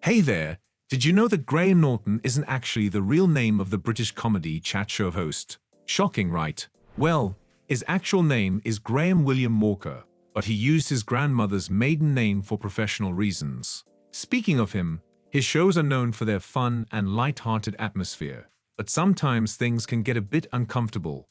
Hey there, did you know that Graham Norton isn't actually the real name of the British comedy chat show host? Shocking, right? Well, his actual name is Graham William Walker, but he used his grandmother's maiden name for professional reasons. Speaking of him, his shows are known for their fun and light-hearted atmosphere, but sometimes things can get a bit uncomfortable.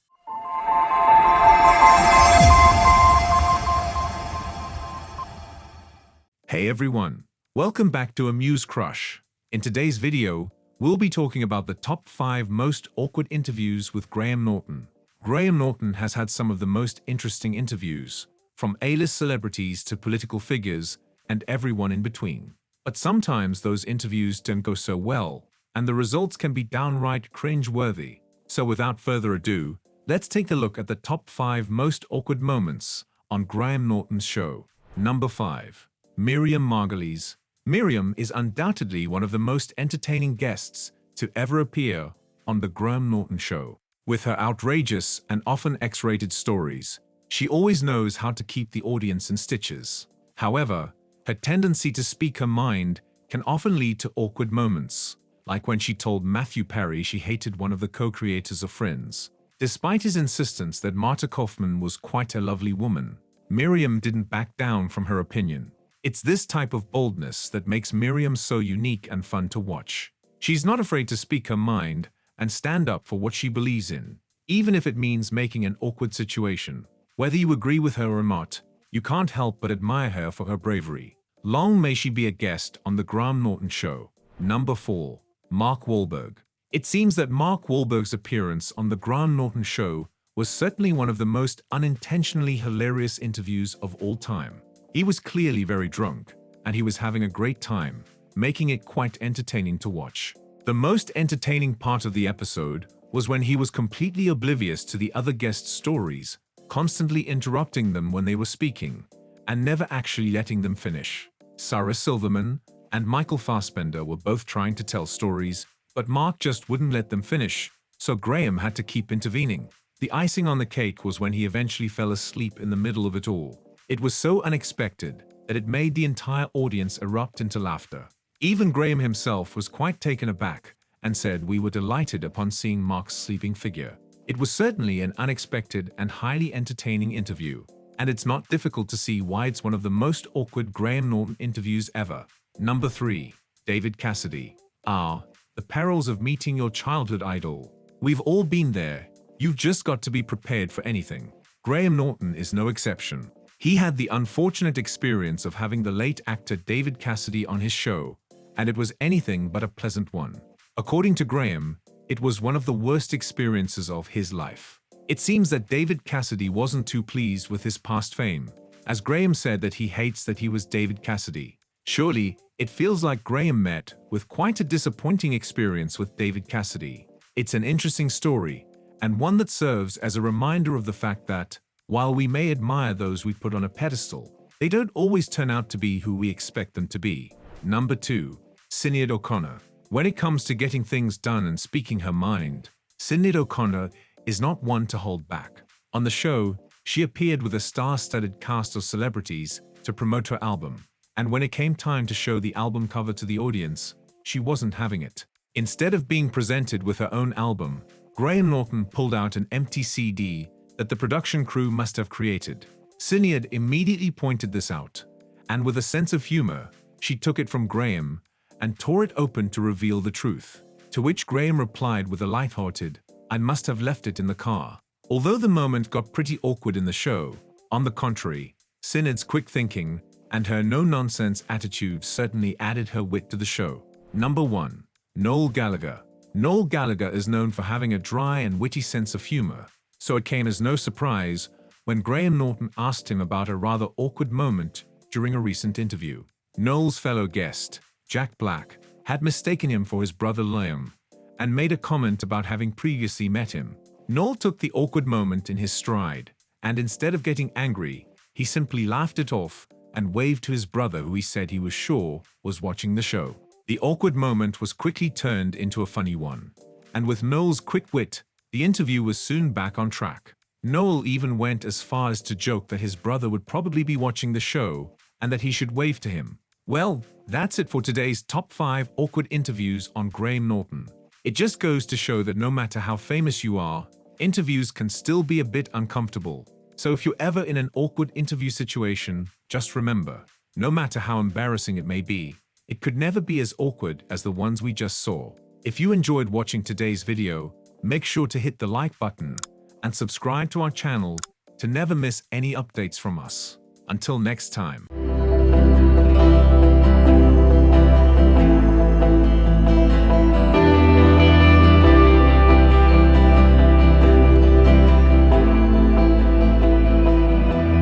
Hey everyone, welcome back to Amuse Crush. In today's video, we'll be talking about the top 5 most awkward interviews with Graham Norton. Graham Norton has had some of the most interesting interviews, from A-list celebrities to political figures and everyone in between. But sometimes those interviews don't go so well, and the results can be downright cringe-worthy. So without further ado, let's take a look at the top 5 most awkward moments on Graham Norton's show. Number 5. Miriam Margolyes. Miriam is undoubtedly one of the most entertaining guests to ever appear on The Graham Norton Show. With her outrageous and often X-rated stories, she always knows how to keep the audience in stitches. However, her tendency to speak her mind can often lead to awkward moments, like when she told Matthew Perry she hated one of the co-creators of Friends. Despite his insistence that Marta Kaufman was quite a lovely woman, Miriam didn't back down from her opinion. It's this type of boldness that makes Miriam so unique and fun to watch. She's not afraid to speak her mind and stand up for what she believes in, even if it means making an awkward situation. Whether you agree with her or not, you can't help but admire her for her bravery. Long may she be a guest on The Graham Norton Show. Number 4. Mark Wahlberg. It seems that Mark Wahlberg's appearance on The Graham Norton Show was certainly one of the most unintentionally hilarious interviews of all time. He was clearly very drunk, and he was having a great time, making it quite entertaining to watch. The most entertaining part of the episode was when he was completely oblivious to the other guests' stories, constantly interrupting them when they were speaking, and never actually letting them finish. Sarah Silverman and Michael Fassbender were both trying to tell stories, but Mark just wouldn't let them finish, so Graham had to keep intervening. The icing on the cake was when he eventually fell asleep in the middle of it all. It was so unexpected that it made the entire audience erupt into laughter. Even Graham himself was quite taken aback and said, "We were delighted upon seeing Mark's sleeping figure." It was certainly an unexpected and highly entertaining interview, and it's not difficult to see why it's one of the most awkward Graham Norton interviews ever. Number 3. David Cassidy. The perils of meeting your childhood idol. We've all been there. You've just got to be prepared for anything. Graham Norton is no exception. He had the unfortunate experience of having the late actor David Cassidy on his show, and it was anything but a pleasant one. According to Graham, it was one of the worst experiences of his life. It seems that David Cassidy wasn't too pleased with his past fame, as Graham said that he hates that he was David Cassidy. Surely, it feels like Graham met with quite a disappointing experience with David Cassidy. It's an interesting story, and one that serves as a reminder of the fact that, while we may admire those we put on a pedestal, they don't always turn out to be who we expect them to be. Number 2. Sinead O'Connor. When it comes to getting things done and speaking her mind, Sinead O'Connor is not one to hold back. On the show, she appeared with a star-studded cast of celebrities to promote her album, and when it came time to show the album cover to the audience, she wasn't having it. Instead of being presented with her own album, Graham Norton pulled out an empty CD that the production crew must have created. Sinead immediately pointed this out, and with a sense of humor, she took it from Graham and tore it open to reveal the truth. To which Graham replied with a light-hearted, "I must have left it in the car." Although the moment got pretty awkward in the show, on the contrary, Sinead's quick thinking and her no-nonsense attitude certainly added her wit to the show. Number 1. Noel Gallagher. Noel Gallagher is known for having a dry and witty sense of humor, so it came as no surprise when Graham Norton asked him about a rather awkward moment during a recent interview. Noel's fellow guest, Jack Black, had mistaken him for his brother Liam and made a comment about having previously met him. Noel took the awkward moment in his stride, and instead of getting angry, he simply laughed it off and waved to his brother, who he said he was sure was watching the show. The awkward moment was quickly turned into a funny one, and with Noel's quick wit, the interview was soon back on track. Noel even went as far as to joke that his brother would probably be watching the show and that he should wave to him. Well, that's it for today's top 5 awkward interviews on Graham Norton. It just goes to show that no matter how famous you are, interviews can still be a bit uncomfortable. So if you're ever in an awkward interview situation, just remember, no matter how embarrassing it may be, it could never be as awkward as the ones we just saw. If you enjoyed watching today's video, make sure to hit the like button and subscribe to our channel to never miss any updates from us. Until next time.